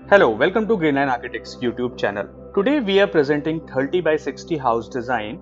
Hello, welcome to Greenline Architects YouTube channel. Today we are presenting 30 by 60 house design.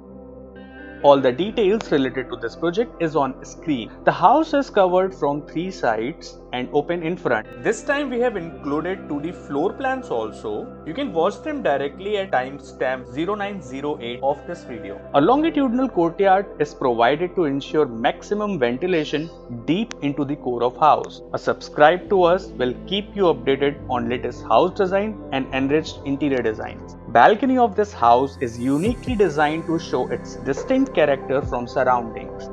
All the details related to this project is on screen. The house is covered from 3 sides and open in front. This time we have included 2D floor plans also. You can watch them directly at timestamp 0908 of this video. A longitudinal courtyard is provided to ensure maximum ventilation deep into the core of house. A subscribe to us will keep you updated on latest house design and enriched interior designs. Balcony of this house is uniquely designed to show its distinct character from surroundings.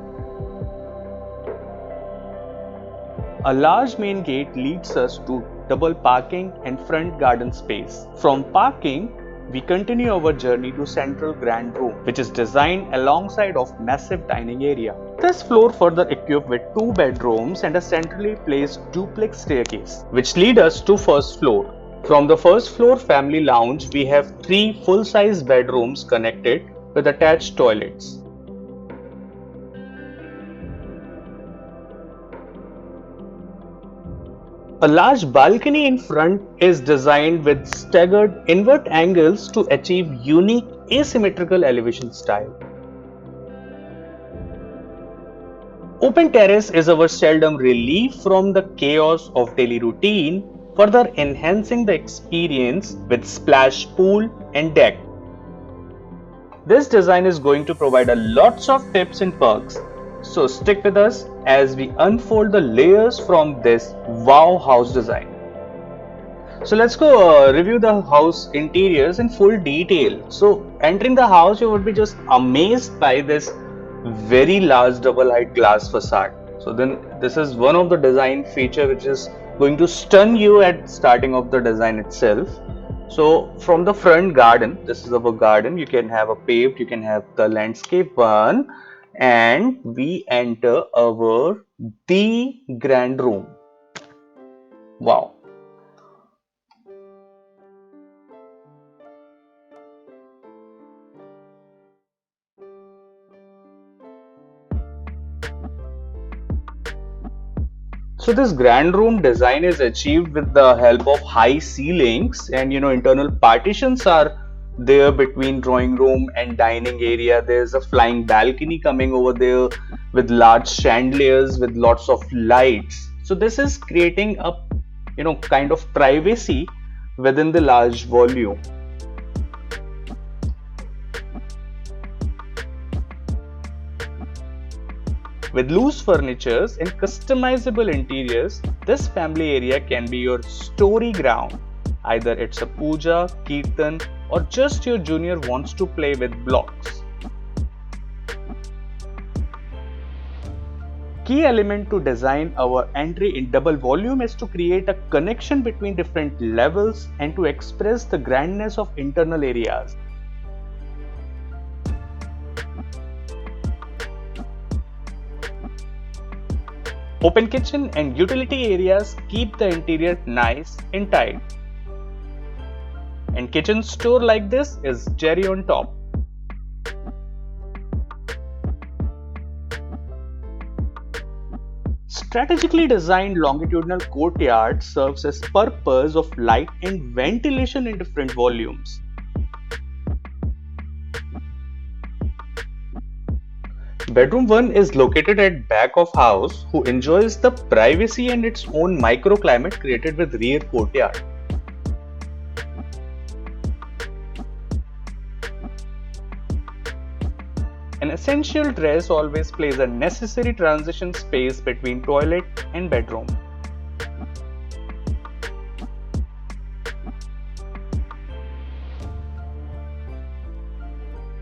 A large main gate leads us to double parking and front garden space. From parking, we continue our journey to central grand room, which is designed alongside of massive dining area. This floor further equipped with 2 bedrooms and a centrally placed duplex staircase, which lead us to first floor. From the first floor family lounge, we have 3 full-size bedrooms connected with attached toilets. A large balcony in front is designed with staggered inward angles to achieve unique asymmetrical elevation style. Open terrace is our seldom relief from the chaos of daily routine, further enhancing the experience with splash pool and deck. This design is going to provide a lots of tips and perks, so stick with us as we unfold the layers from this wow house design. So let's go review the house interiors in full detail. So entering the house, you would be just amazed by this very large double height glass facade. So then this is one of the design feature which is going to stun you at starting of the design itself. So from the front garden, this is our garden, you can have a paved, you can have the landscape one, and we enter the grand room. Wow. So this grand room design is achieved with the help of high ceilings, and internal partitions are there between drawing room and dining area. There's a flying balcony coming over there with large chandeliers with lots of lights. So this is creating a kind of privacy within the large volume. With loose furnitures and customizable interiors, this family area can be your story ground. Either it's a puja, kirtan, or just your junior wants to play with blocks. Key element to design our entry in double volume is to create a connection between different levels and to express the grandness of internal areas. Open kitchen and utility areas keep the interior nice and tight. And kitchen store like this is cherry on top. Strategically designed longitudinal courtyard serves as purpose of light and ventilation in different volumes. Bedroom 1 is located at back of house, who enjoys the privacy and its own microclimate created with rear courtyard. An essential dress always plays a necessary transition space between toilet and bedroom.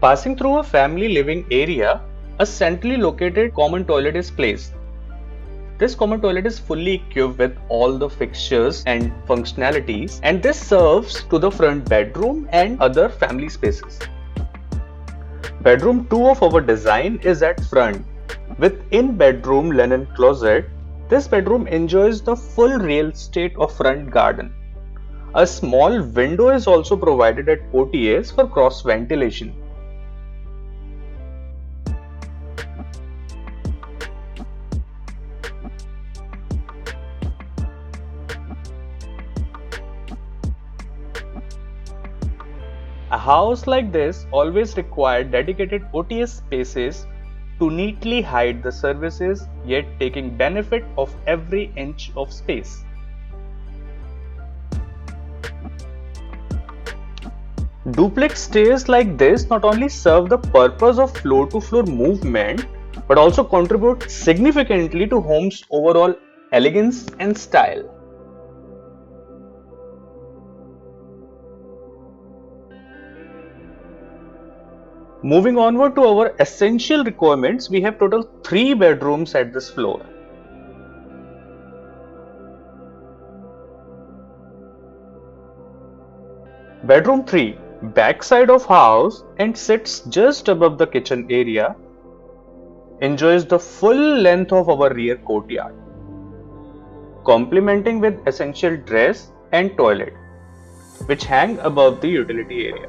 Passing through a family living area, a centrally located common toilet is placed. This common toilet is fully equipped with all the fixtures and functionalities, and this serves to the front bedroom and other family spaces. Bedroom 2 of our design is at front. With in-bedroom linen closet, this bedroom enjoys the full real estate of front garden. A small window is also provided at OTAs for cross ventilation. A house like this always required dedicated OTS spaces to neatly hide the services, yet taking benefit of every inch of space. Duplex stairs like this not only serve the purpose of floor-to-floor movement, but also contribute significantly to home's overall elegance and style. Moving onward to our essential requirements, we have total 3 bedrooms at this floor. Bedroom 3, backside of house and sits just above the kitchen area, enjoys the full length of our rear courtyard, complementing with essential dress and toilet, which hang above the utility area.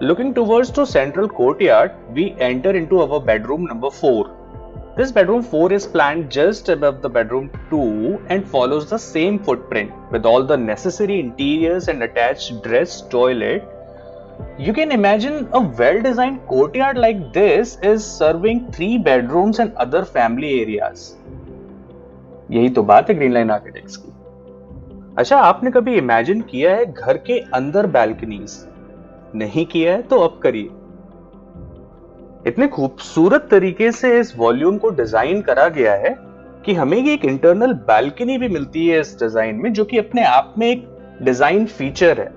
Looking towards the central courtyard, we enter into our bedroom number 4. This bedroom 4 is planned just above the bedroom 2 and follows the same footprint with all the necessary interiors and attached dress toilet. You can imagine a well-designed courtyard like this is serving 3 bedrooms and other family areas. यही तो बात है Greenline architects की। अच्छा, आपने कभी imagine किया है घर के अंदर बैल्कनीज? नहीं किया है तो अब करिए। इतने खूबसूरत तरीके से इस वॉल्यूम को डिजाइन करा गया है कि हमें ये एक इंटरनल बैल्कनी भी मिलती है इस डिजाइन में, जो कि अपने आप में एक डिजाइन फीचर है।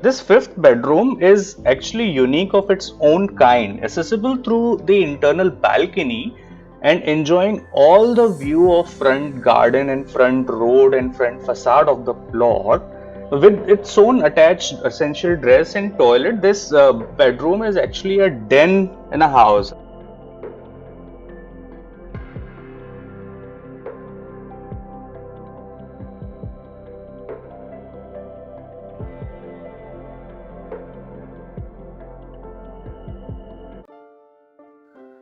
This fifth bedroom is actually unique of its own kind, accessible through the internal balcony and enjoying all the view of front garden and front road and front facade of the plot. With its own attached essential dress and toilet, this bedroom is actually a den in a house.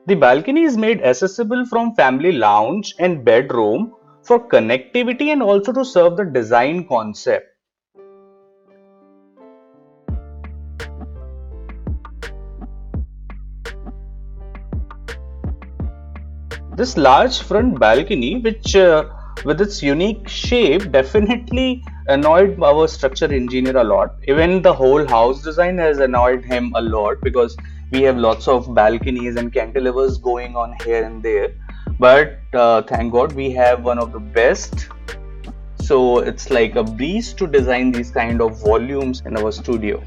The balcony is made accessible from family lounge and bedroom for connectivity and also to serve the design concept. This large front balcony, which with its unique shape, definitely annoyed our structure engineer a lot. Even the whole house design has annoyed him a lot because we have lots of balconies and cantilevers going on here and there. But thank God we have one of the best. So it's like a breeze to design these kind of volumes in our studio.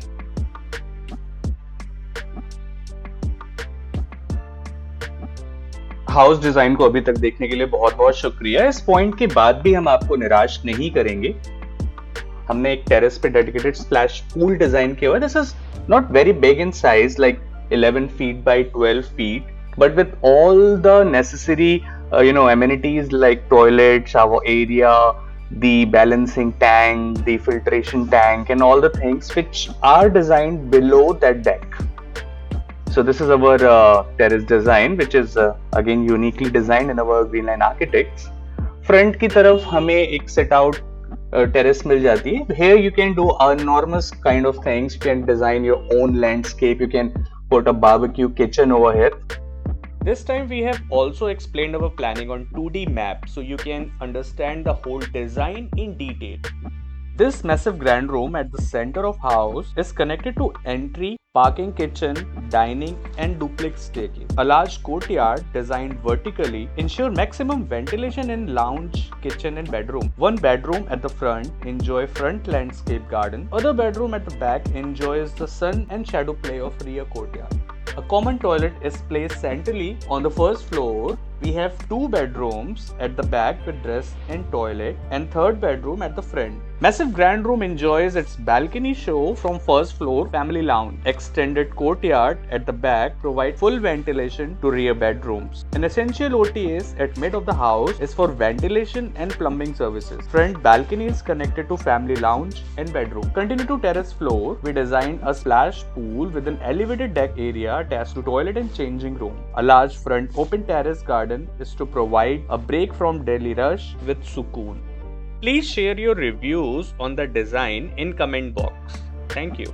House design को अभी तक देखने के लिए बहुत बहुत शुक्रिया। इस पॉइंट के बाद भी हम आपको निराश नहीं करेंगे। हमने एक टेरेस पे डेडिकेटेड स्प्लैश पूल डिजाइन किया हुआ है। This is not very big in size, like 11 feet by 12 feet, but with all the necessary amenities like toilet, shower area, the balancing tank, the filtration tank, and all the things which are designed below that deck. So this is our terrace design, which is again uniquely designed in our Greenline Architects. Front की तरफ हमें एक set out terrace मिल जाती है. Here you can do enormous kind of things. You can design your own landscape. You can put a barbecue kitchen over here. This time we have also explained our planning on 2D map, so you can understand the whole design in detail. This massive grand room at the center of house is connected to entry, parking, kitchen, dining and duplex staircase. A large courtyard designed vertically ensure maximum ventilation in lounge, kitchen and bedroom. One bedroom at the front enjoy front landscape garden. Other bedroom at the back enjoys the sun and shadow play of rear courtyard. A common toilet is placed centrally on the first floor. We have 2 bedrooms at the back with dress and toilet and 3rd bedroom at the front. Massive grand room enjoys its balcony show from first floor family lounge. Extended courtyard at the back provide full ventilation to rear bedrooms. An essential OTS at mid of the house is for ventilation and plumbing services. Front balcony is connected to family lounge and bedroom. Continue to terrace floor. We designed a splash pool with an elevated deck area attached to toilet and changing room. A large front open terrace garden is to provide a break from daily rush with sukoon. Please share your reviews on the design in comment box. Thank you.